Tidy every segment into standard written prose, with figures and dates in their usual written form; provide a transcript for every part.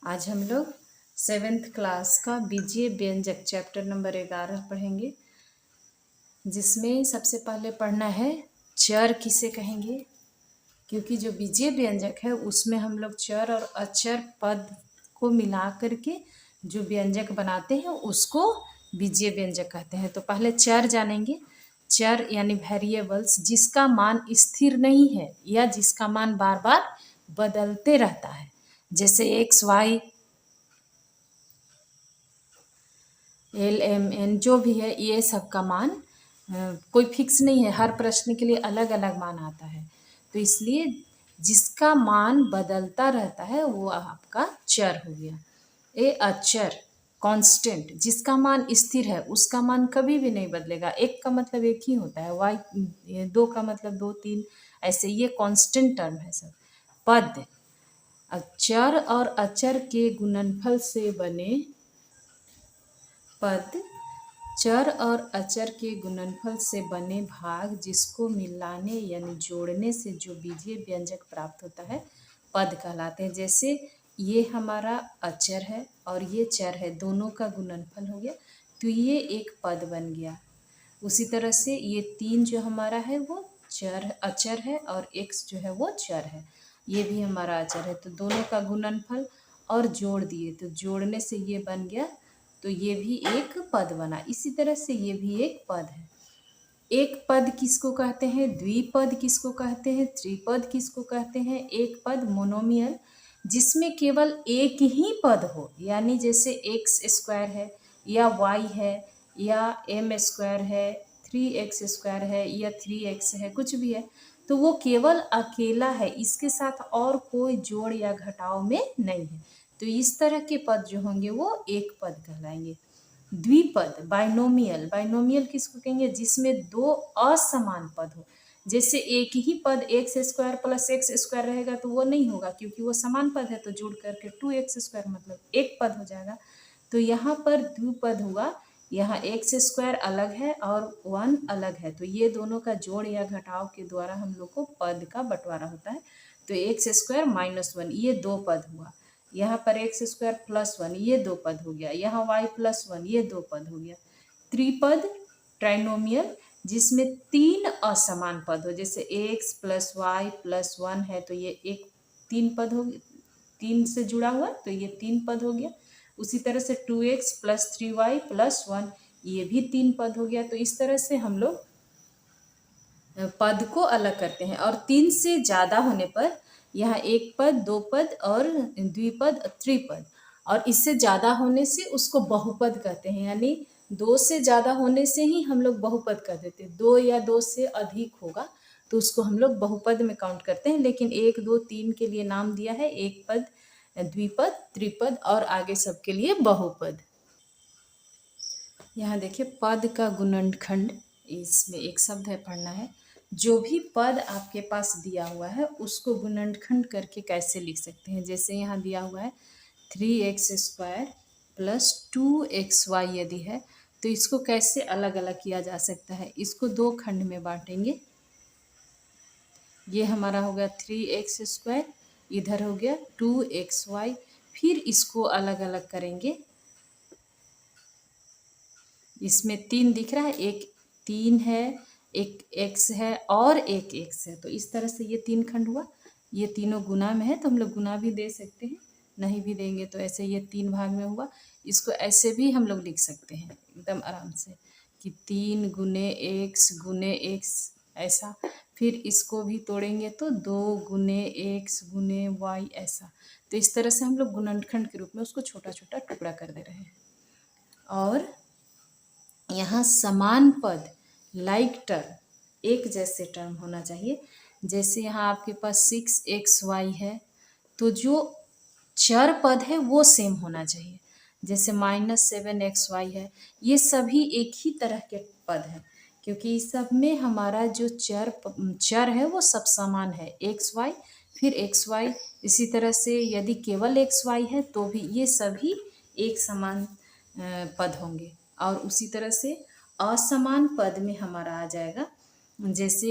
आज हम लोग 7th क्लास का बीजीय व्यंजक चैप्टर नंबर 11 पढ़ेंगे, जिसमें सबसे पहले पढ़ना है चर किसे कहेंगे। क्योंकि जो बीजीय व्यंजक है उसमें हम लोग चर और अचर पद को मिला करके जो व्यंजक बनाते हैं उसको बीजीय व्यंजक कहते हैं। तो पहले चर जानेंगे। चर यानी वेरिएबल्स, जिसका मान स्थिर नहीं है या जिसका मान बार बार बदलते रहता है, जैसे x y l m n जो भी है, ये सब का मान कोई फिक्स नहीं है, हर प्रश्न के लिए अलग अलग मान आता है। तो इसलिए जिसका मान बदलता रहता है वो आपका चर हो गया। ए अचर कांस्टेंट, जिसका मान स्थिर है उसका मान कभी भी नहीं बदलेगा। एक का मतलब एक ही होता है, वाई दो का मतलब दो तीन, ऐसे ये कांस्टेंट टर्म है सब। पद, चर और अचर के गुणनफल से बने पद, चर और अचर के गुणनफल से बने भाग जिसको मिलाने यानी जोड़ने से जो बीजीय व्यंजक प्राप्त होता है पद कहलाते हैं। जैसे ये हमारा अचर है और ये चर है, दोनों का गुणनफल हो गया तो ये एक पद बन गया। उसी तरह से ये 3 जो हमारा है वो अचर है और x जो है वो चर है, ये भी हमारा अचर है। तो दोनों का गुणनफल और जोड़ दिए तो जोड़ने से ये बन गया, तो ये भी एक पद बना। इसी तरह से ये भी एक पद है। एक पद किसको कहते हैं, द्विपद किसको कहते हैं, त्रिपद किसको कहते हैं। एक पद मोनोमियल, जिसमें केवल एक ही पद हो, यानी जैसे एक्स स्क्वायर है या वाई है या एम स्क्वायर है, 3x² है या 3x है, कुछ भी है, तो वो केवल अकेला है, इसके साथ और कोई जोड़ या घटाव में नहीं है। तो इस तरह के पद जो होंगे वो एक पद कहलाएंगे। द्विपद बाइनोमियल, बाइनोमियल किसको कहेंगे, जिसमें दो असमान पद हो। जैसे एक ही पद x² प्लस x² रहेगा तो वो नहीं होगा, क्योंकि वो समान पद है, तो जोड़ करके 2x² मतलब एक पद हो जाएगा। तो यहाँ पर द्विपद हुआ, यहाँ x² अलग है और 1 अलग है, तो ये दोनों का जोड़ या घटाव के द्वारा हम लोग को पद का बंटवारा होता है। तो x² - 1 ये दो पद हुआ, यहाँ पर x² + 1 ये दो पद हो गया, यहाँ y + 1 ये दो पद हो गया। त्रिपद ट्राइनोमियल, जिसमें 3 असमान पद हो, जैसे x + y + 1 है तो ये एक 3 पद हो गया, 3 से जुड़ा हुआ तो ये 3 पद हो गया। उसी तरह से 2x + 3y + 1 ये भी 3 पद हो गया। तो इस तरह से हम लोग पद को अलग करते हैं। और 3 से ज़्यादा होने पर यहाँ एक पद, दो पद और द्विपद, त्रिपद, और इससे ज़्यादा होने से उसको बहुपद कहते हैं। यानी 2 से ज़्यादा होने से ही हम लोग बहुपद कर देते हैं, 2 या 2 से अधिक होगा तो उसको हम लोग बहुपद में काउंट करते हैं। लेकिन 1, 2, 3 के लिए नाम दिया है एक पद, द्विपद, त्रिपद और आगे सबके लिए बहुपद। यहाँ देखिए पद का गुणनखंड, इसमें एक शब्द है पढ़ना है। जो भी पद आपके पास दिया हुआ है उसको गुणनखंड करके कैसे लिख सकते हैं। जैसे यहाँ दिया हुआ है 3x² + 2xy यदि है तो इसको कैसे अलग अलग किया जा सकता है। इसको दो खंड में बांटेंगे। ये हमारा हो गया 3x², इधर हो गया 2xy, फिर इसको अलग अलग करेंगे। इसमें 3 दिख रहा है, एक 3 है, एक x है और एक x है, तो इस तरह से ये 3 खंड हुआ। ये तीनों गुना में है तो हम लोग गुना भी दे सकते हैं, नहीं भी देंगे तो ऐसे ये 3 भाग में हुआ। इसको ऐसे भी हम लोग लिख सकते हैं एकदम आराम से कि 3 × x × x ऐसा। फिर इसको भी तोड़ेंगे तो 2 × x × y ऐसा। तो इस तरह से हम लोग गुणनखंड के रूप में उसको छोटा छोटा टुकड़ा कर दे रहे हैं। और यहाँ समान पद, लाइक टर्म, एक जैसे टर्म होना चाहिए। जैसे यहाँ आपके पास 6xy है तो जो चर पद है वो सेम होना चाहिए। जैसे -7xy है, ये सभी एक ही तरह के पद हैं, क्योंकि इस सब में हमारा जो चर है वो सब समान है, xy फिर xy। इसी तरह से यदि केवल xy है तो भी ये सभी एक समान पद होंगे। और उसी तरह से असमान पद में हमारा आ जाएगा, जैसे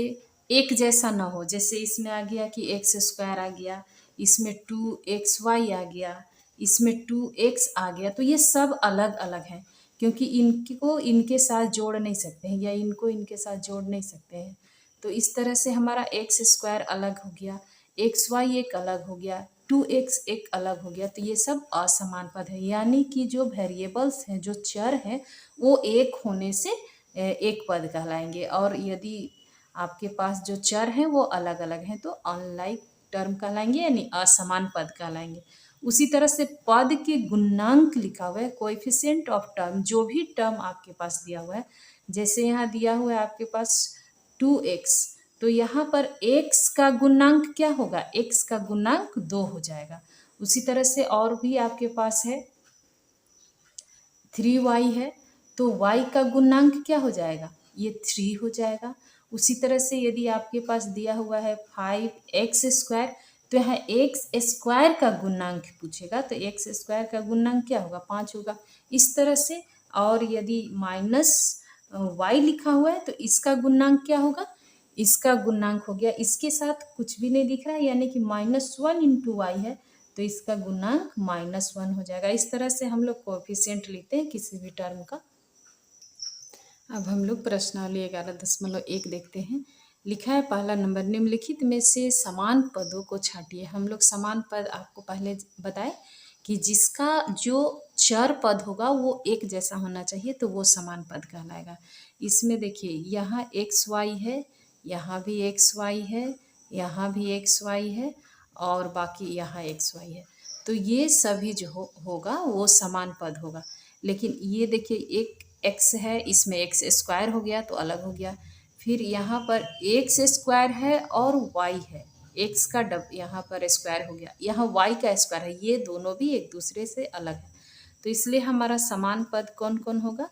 एक जैसा ना हो। जैसे इसमें आ गया कि x² आ गया, इसमें 2xy आ गया, इसमें 2x आ गया, तो ये सब अलग अलग हैं क्योंकि इनको इनके साथ जोड़ नहीं सकते हैं या इनको इनके साथ जोड़ नहीं सकते हैं। तो इस तरह से हमारा एक्स स्क्वायर अलग हो गया, एक्स वाई एक अलग हो गया, 2x एक अलग हो गया। तो ये सब असमान पद है, यानी कि जो वेरिएबल्स हैं, जो चर हैं, वो एक होने से एक पद कहलाएंगे, और यदि आपके पास जो चर हैं वो अलग अलग हैं तो अनलाइक टर्म कहलाएंगे, यानी असमान पद कहलाएंगे। उसी तरह से पद के गुणांक लिखा हुआ है, कोएफिशिएंट ऑफ टर्म, जो भी टर्म आपके पास दिया हुआ है, जैसे यहाँ दिया हुआ है आपके पास 2x, तो यहाँ पर x का गुणांक क्या होगा, x का गुणांक 2 हो जाएगा। उसी तरह से और भी आपके पास है 3y है, तो y का गुणांक क्या हो जाएगा, ये 3 हो जाएगा। उसी तरह से यदि आपके पास दिया हुआ है 5x स्क्वायर, तो यहाँ एक्स स्क्वायर का गुणांक पूछेगा, तो एक्स स्क्वायर का गुणांक क्या होगा, 5 होगा। इस तरह से, और यदि माइनस y लिखा हुआ है तो इसका गुणांक क्या होगा, इसका गुणांक हो गया, इसके साथ कुछ भी नहीं दिख रहा है, यानी कि -1 इंटू वाई है, तो इसका गुणांक -1 हो जाएगा। इस तरह से हम लोग कोएफिशिएंट लिखते हैं किसी भी टर्म का। अब हम लोग प्रश्नावली 11.1 देखते हैं। लिखा है पहला नंबर, निम्नलिखित में से समान पदों को छांटिए। हम लोग समान पद आपको पहले बताए कि जिसका जो चर पद होगा वो एक जैसा होना चाहिए, तो वो समान पद कहलाएगा। इसमें देखिए, यहाँ एक्स वाई है, यहाँ भी एक्स वाई है, यहाँ भी एक्स वाई है, और बाकी यहाँ एक्स वाई है, तो ये सभी जो होगा वो समान पद होगा। लेकिन ये देखिए, एक एक्स है, इसमें एक्स स्क्वायर हो गया तो अलग हो गया। फिर यहाँ पर एक्स स्क्वायर है और वाई है, एक्स का यहाँ पर स्क्वायर हो गया, यहाँ वाई का स्क्वायर है, ये दोनों भी एक दूसरे से अलग है। तो इसलिए हमारा समान पद कौन कौन होगा,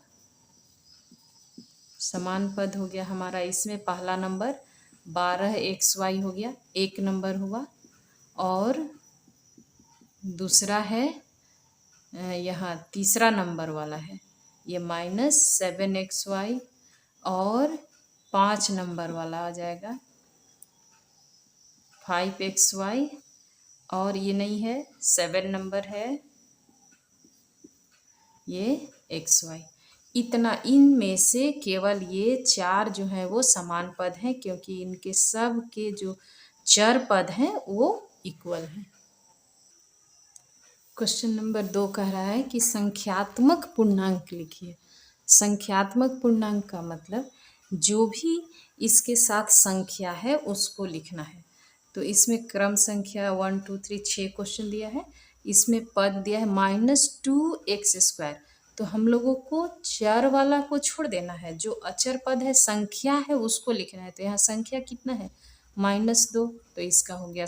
समान पद हो गया हमारा, इसमें पहला नंबर 12xy हो गया, एक नंबर हुआ, और दूसरा है यहाँ तीसरा नंबर वाला है, ये -7xy, और 5 नंबर वाला आ जाएगा 5xy, और ये नहीं है, 7 नंबर है, ये xy। इतना, इनमें से केवल ये 4 जो है वो समान पद हैं, क्योंकि इनके सब के जो चर पद हैं वो इक्वल हैं। क्वेश्चन नंबर 2 कह रहा है कि संख्यात्मक पूर्णांक लिखिए। संख्यात्मक पूर्णांक का मतलब जो भी इसके साथ संख्या है उसको लिखना है। तो इसमें क्रम संख्या 1 2 3 6 क्वेश्चन दिया है, इसमें पद दिया है -2x²। तो हम लोगों को चर वाला को छोड़ देना है, जो अचर पद है, संख्या है, उसको लिखना है। तो यहाँ संख्या कितना है, -2, तो इसका हो गया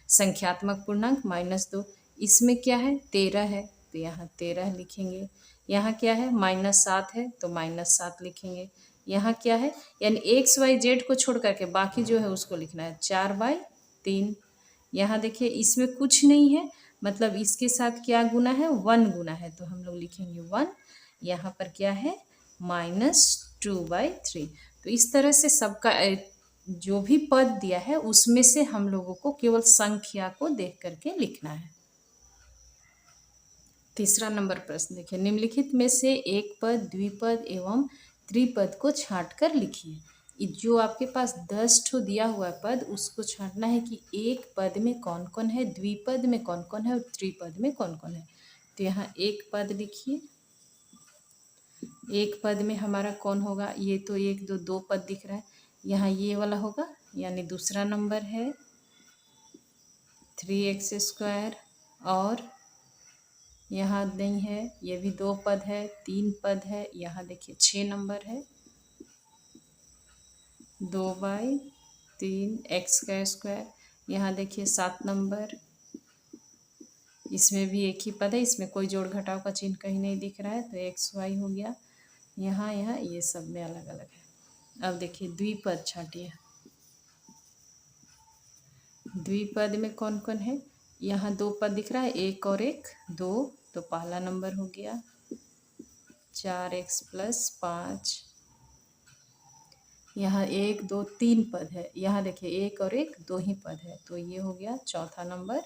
संख्यात्मक पूर्णांक -2। इसमें क्या है, 13 है, तो यहाँ 13 लिखेंगे। यहाँ क्या है, -7 है, तो -7 लिखेंगे। यहाँ क्या है, यानी एक्स वाई जेड को छोड़ करके बाकी जो है उसको लिखना है, 4/3। यहाँ देखिए, इसमें कुछ नहीं है, मतलब इसके साथ क्या गुना है, 1 गुना है, तो हम लोग लिखेंगे 1। यहाँ पर क्या है, -2/3। तो इस तरह से सबका जो भी पद दिया है उसमें से हम लोगों को केवल संख्या को देख करके लिखना है। तीसरा नंबर प्रश्न देखिए, निम्नलिखित में से एक पद, द्विपद एवं त्रिपद को छांट कर लिखिए। जो आपके पास 10 ठो दिया हुआ पद, उसको छांटना है कि एक पद में कौन कौन है, द्विपद में कौन कौन है और त्रिपद में कौन कौन है। तो यहाँ एक पद लिखिए, एक पद में हमारा कौन होगा, ये तो 1 2 2 पद दिख रहा है, यहाँ ये वाला होगा, यानी दूसरा नंबर है 3x², और यहाँ नहीं है, ये भी 2 पद है, 3 पद है, यहाँ देखिए 6 नंबर है, 2/3 x²। यहाँ देखिए 7 नंबर, इसमें भी एक ही पद है, इसमें कोई जोड़ घटाव का चिन्ह कहीं नहीं दिख रहा है, तो xy हो गया। यहाँ ये सब में अलग अलग है। अब देखिए द्विपद छाटिए, द्विपद में कौन कौन है, यहाँ 2 पद दिख रहा है, 1 और 1 2, तो पहला नंबर हो गया 4x + 5। यहाँ 1 2 3 पद है, यहाँ देखिए 1 और 1 2 ही पद है, तो ये हो गया चौथा number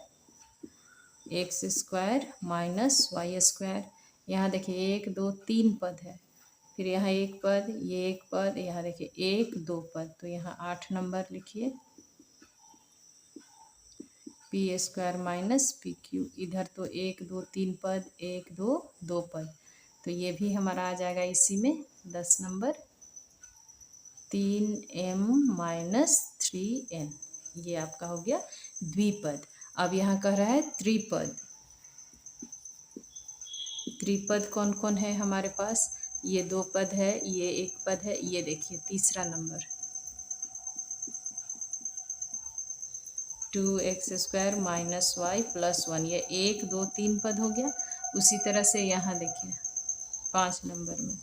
x square minus y square. यहाँ देखिए 1 2 3 पद है, फिर यहाँ एक पद, ये एक पद, यहाँ देखिए 1 2 पद, तो यहाँ 8 नंबर लिखिए P square minus P Q. इधर तो 1 2 3 पद, 1 2 2 पद, तो ये भी हमारा आ जाएगा इसी में 10 नंबर 3m माइनस 3n। ये आपका हो गया द्विपद। अब यहाँ कह रहा है त्रिपद। त्रिपद कौन कौन है हमारे पास? ये 2 पद है, ये 1 पद है, ये देखिए तीसरा number 2x square minus y plus 1, ये 1 2 3 पद हो गया। उसी तरह से यहाँ देखिए 5 नंबर में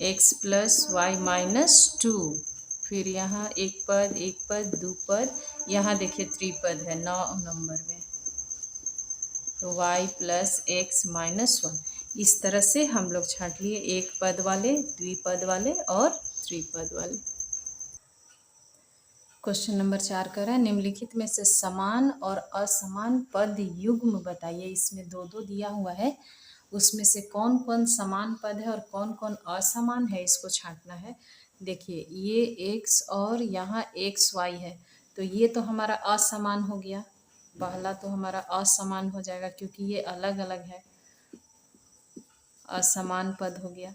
x प्लस वाई माइनस 2, फिर यहाँ एक पद दो पद, यहाँ देखिए त्रिपद है 9 नंबर में, तो y प्लस एक्स माइनस 1। इस तरह से हम लोग छांट लिए एक पद वाले, द्विपद वाले और त्रिपद वाले। क्वेश्चन नंबर 4 कर रहा है निम्नलिखित में से समान और असमान पद युग्म बताइए। इसमें दो दो दिया हुआ है, उसमें से कौन कौन समान पद है और कौन कौन असमान है, इसको छांटना है। देखिए ये x और यहाँ एक्स वाई है, तो ये तो हमारा असमान हो गया, पहला तो हमारा असमान हो जाएगा क्योंकि ये अलग अलग है, असमान पद हो गया।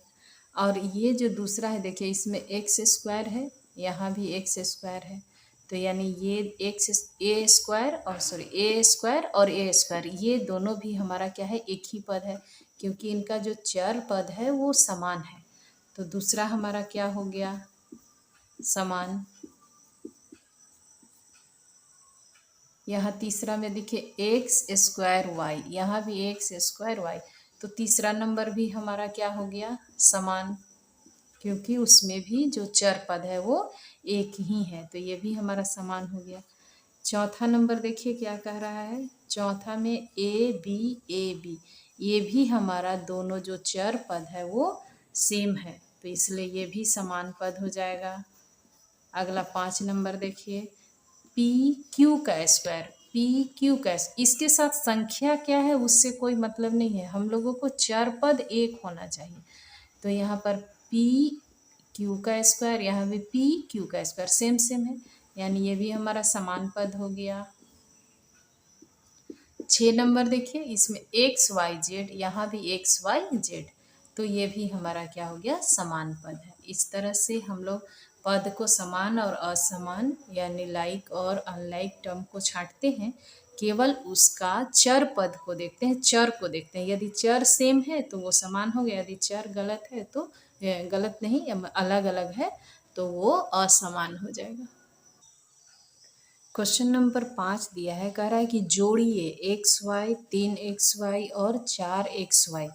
और ये जो दूसरा है देखिए इसमें एक्स स्क्वायर है, यहाँ भी एक्स स्क्वायर है, तो यानी ये एक्स ए स्क्वायर और सॉरी ए स्क्वायर और ए स्क्वायर, ये दोनों भी हमारा क्या है, एक ही पद है, क्योंकि इनका जो चर पद है वो समान है। तो दूसरा हमारा क्या हो गया, समान। यहाँ तीसरा में देखिए एक्स स्क्वायर वाई, यहाँ भी एक्स स्क्वायर वाई, तो तीसरा नंबर भी हमारा क्या हो गया, समान, क्योंकि उसमें भी जो चर पद है वो एक ही है, तो ये भी हमारा समान हो गया। चौथा नंबर देखिए क्या कह रहा है, चौथा में ए बी, ये भी हमारा दोनों जो चर पद है वो सेम है, तो इसलिए ये भी समान पद हो जाएगा। अगला 5 नंबर देखिए पी क्यू का स्क्वायर, पी क्यू का, इसके साथ संख्या क्या है उससे कोई मतलब नहीं है, हम लोगों को चर पद एक होना चाहिए। तो यहाँ पर पी क्यू का स्क्वायर, यहाँ भी पी क्यू का स्क्वायर सेम सेम है, यानी ये भी हमारा समान पद हो गया। 6 नंबर देखिए इसमें एक्स वाई जेड, यहाँ भी एक्स वाई जेड, तो ये भी हमारा क्या हो गया, समान पद है। इस तरह से हम लोग पद को समान और असमान यानी लाइक और अनलाइक टर्म को छांटते हैं, केवल उसका चर पद को देखते हैं, चर को देखते हैं, यदि चर सेम है तो वो समान हो गया, यदि चर गलत है तो गलत नहीं अलग अलग है तो वो असमान हो जाएगा। क्वेश्चन नंबर 5 दिया है, कह रहा है कि जोड़िए एक्स वाई 3xy और 4xy,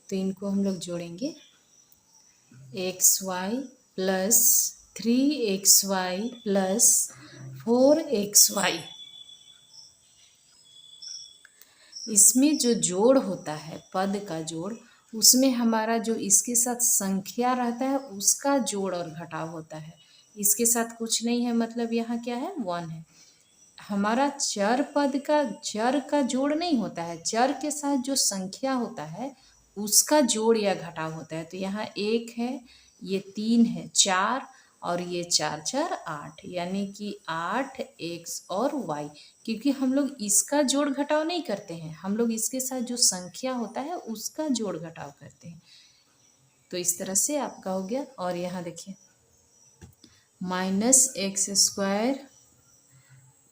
तो इनको हम लोग जोड़ेंगे xy plus 3xy plus 4xy। इसमें जो जोड़ होता है पद का जोड़, उसमें हमारा जो इसके साथ संख्या रहता है उसका जोड़ और घटाव होता है, इसके साथ कुछ नहीं है, मतलब यहाँ क्या है 1 है। हमारा चर पद का चर का जोड़ नहीं होता है, चर के साथ जो संख्या होता है उसका जोड़ या घटाव होता है। तो यहाँ 1 है, ये 3 है, 4 और ये 4 4 8, यानी कि 8 एक्स और वाई, क्योंकि हम लोग इसका जोड़ घटाव नहीं करते हैं, हम लोग इसके साथ जो संख्या होता है उसका जोड़ घटाव करते हैं। तो इस तरह से आपका हो गया। और यहाँ देखिए minus x square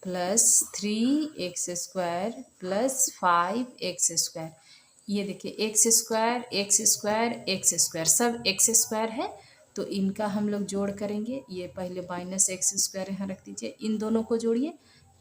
plus 3x² plus 5x², ये देखिए x² सब x² है, तो इनका हम लोग जोड़ करेंगे। ये पहले माइनस x² यहाँ रख दीजिए, इन दोनों को जोड़िए,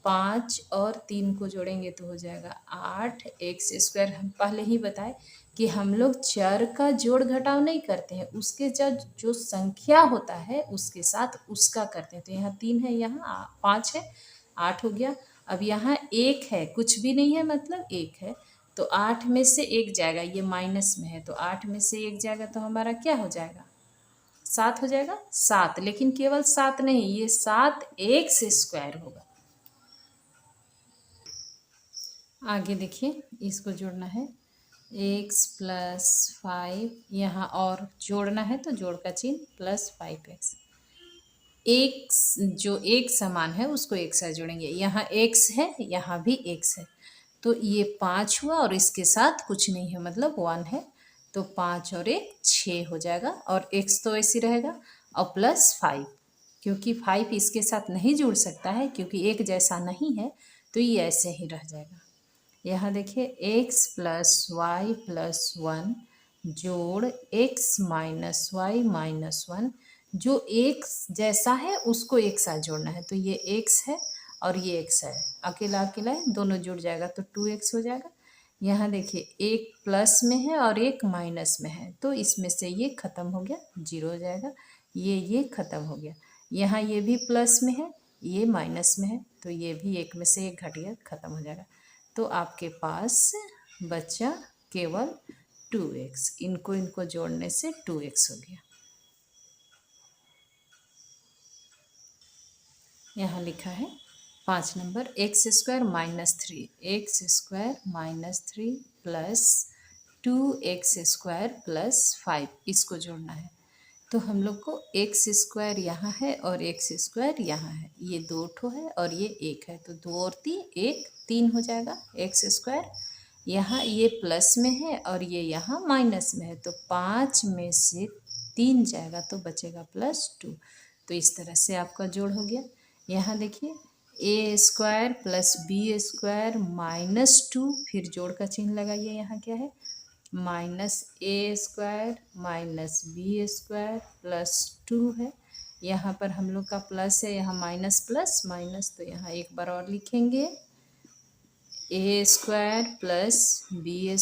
5 और 3 को जोड़ेंगे तो हो जाएगा 8x²। हम पहले ही बताए कि हम लोग चर का जोड़ घटाव नहीं करते हैं, उसके जो संख्या होता है उसके साथ उसका करते हैं। तो यहाँ 3 है, यहाँ 5 है, 8 हो गया। अब यहाँ 1 है, कुछ भी नहीं है मतलब 1 है, तो 8 में से 1 जाएगा, ये माइनस में है तो 8 में से 1 जाएगा तो हमारा क्या हो जाएगा, 7 हो जाएगा, 7। लेकिन केवल 7 नहीं, ये 7 एक्स स्क्वायर होगा। आगे देखिए, इसको जोड़ना है x प्लस 5, यहाँ और जोड़ना है तो जोड़ का चिन्ह प्लस 5x। एक जो एक समान है उसको एक साथ जोड़ेंगे, यहाँ x है यहाँ भी x है, तो ये 5 हुआ और इसके साथ कुछ नहीं है मतलब 1 है, तो 5 और 1 6 हो जाएगा, और x तो ऐसे रहेगा, और प्लस 5, क्योंकि 5 इसके साथ नहीं जुड़ सकता है क्योंकि एक जैसा नहीं है, तो ये ऐसे ही रह जाएगा। यहाँ देखिए x प्लस वाई प्लस 1 जोड़ x माइनस वाई माइनस 1, जो एक जैसा है उसको एक साथ जोड़ना है, तो ये x है और ये x है, अकेला अकेला है, दोनों जुड़ जाएगा तो 2x हो जाएगा। यहाँ देखिए एक प्लस में है और एक माइनस में है, तो इसमें से ये खत्म हो गया, 0 हो जाएगा, ये खत्म हो गया। यहाँ ये भी प्लस में है, ये माइनस में है, तो ये भी एक में से एक घट गया, खत्म हो जाएगा। तो आपके पास बचा केवल 2x, इनको जोड़ने से 2x हो गया। यहाँ लिखा है 5 number, x square minus 3 plus 2x² plus 5, इसको जोड़ना है। तो हम लोग को एक्स स्क्वायर यहाँ है और एक्स स्क्वायर यहाँ है, ये 2 ठो है और ये 1 है, तो 2 और 3 1 3 हो जाएगा एक्स स्क्वायर। यहाँ ये प्लस में है और ये यहाँ माइनस में है, तो 5 में से 3 जाएगा तो बचेगा +2, तो इस तरह से आपका जोड़ हो गया। यहाँ देखिए ए स्क्वायर प्लस बी स्क्वायर -2, फिर जोड़ का चिन्ह लगाइए, यहाँ क्या है -a² माइनस बी स्क्वायर +2 है। यहाँ पर हम लोग का प्लस है, यहाँ माइनस प्लस माइनस, तो यहाँ एक बार और लिखेंगे a² प्लस b²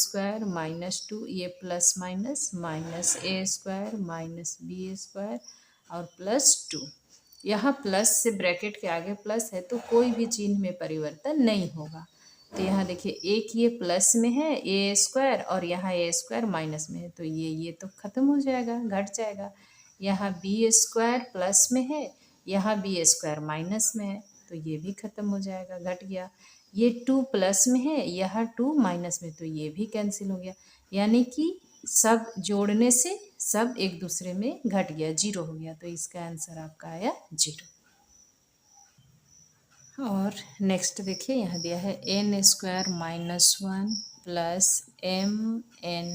-2, ये plus minus minus a² minus b² और +2। यहाँ प्लस से ब्रैकेट के आगे प्लस है तो कोई भी चिन्ह में परिवर्तन नहीं होगा। तो यहाँ देखिए एक ये प्लस में है a² और यहाँ a² माइनस में है, तो ये तो खत्म हो जाएगा, घट जाएगा। यहाँ b² प्लस में है, यहाँ b² माइनस में है, तो ये भी खत्म हो जाएगा, घट गया। ये 2 प्लस में है, यह 2 माइनस में, तो ये भी कैंसिल हो गया, यानी कि सब जोड़ने से सब एक दूसरे में घट गया, 0 हो गया, तो इसका आंसर आपका आया 0। और नेक्स्ट देखिए यहाँ दिया है n² -1 plus mn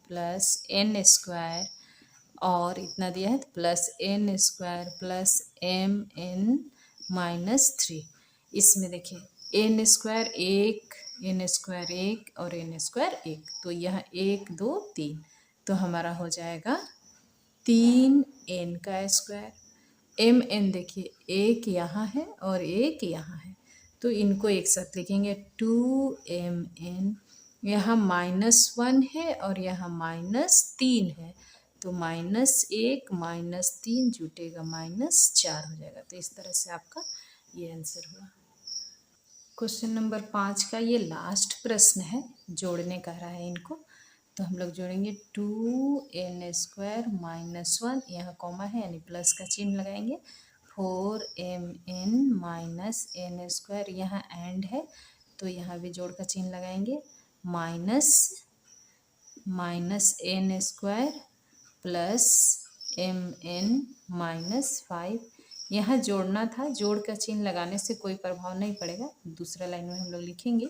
plus n² और इतना दिया है प्लस n² प्लस mn -3। इसमें देखिए n² 1 n² 1 और n² 1, तो यह 1 2 3, तो हमारा हो जाएगा 3n²। mn देखिए एक यहाँ है और एक यहाँ है, तो इनको एक साथ लिखेंगे 2mn। यहाँ -1 है और यहाँ -3 है, तो -1 -3 जुटेगा -4 हो जाएगा, तो इस तरह से आपका ये आंसर हुआ। क्वेश्चन नंबर 5 का ये लास्ट प्रश्न है, जोड़ने का रहा है इनको, तो हम लोग जोड़ेंगे 2n² -1, यहाँ कॉमा है यानी प्लस का चिन्ह लगाएंगे, 4mn -n², यहाँ एंड है तो यहाँ भी जोड़ का चिन्ह लगाएंगे, -n² प्लस mn -5, यहाँ जोड़ना था, जोड़ का चिन्ह लगाने से कोई प्रभाव नहीं पड़ेगा। दूसरा लाइन में हम लोग लिखेंगे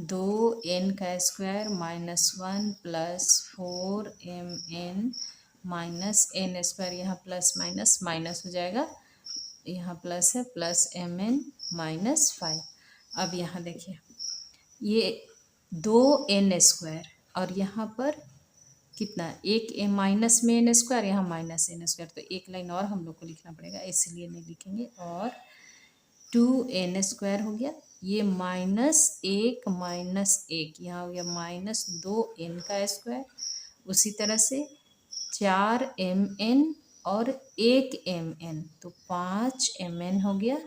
2n² -1 प्लस 4mn -n², यहाँ प्लस माइनस माइनस हो जाएगा, यहाँ प्लस है प्लस mn -5। अब यहाँ देखिए ये 2n² और यहाँ पर कितना, एक माइनस में n², यहाँ -n², तो एक लाइन और हम लोग को लिखना पड़ेगा, इसलिए नहीं लिखेंगे, और 2n² हो गया, ये -1 -1 यहाँ हो गया -2n², उसी तरह से 4mn और 1mn, तो 5mn हो गया।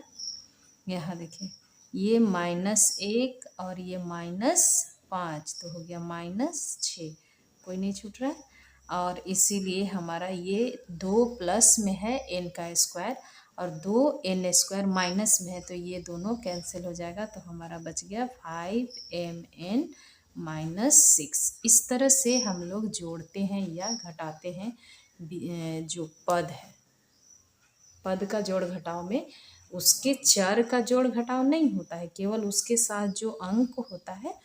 यहाँ देखिए ये -1 और ये -5, तो हो गया -6, कोई नहीं छूट रहा है, और इसीलिए हमारा ये 2 प्लस में है n² और 2n² माइनस में है तो ये दोनों कैंसिल हो जाएगा, तो हमारा बच गया 5mn-6। इस तरह से हम लोग जोड़ते हैं या घटाते हैं जो पद है। पद का जोड़ घटाव में उसके चर का जोड़ घटाव नहीं होता है, केवल उसके साथ जो अंक होता है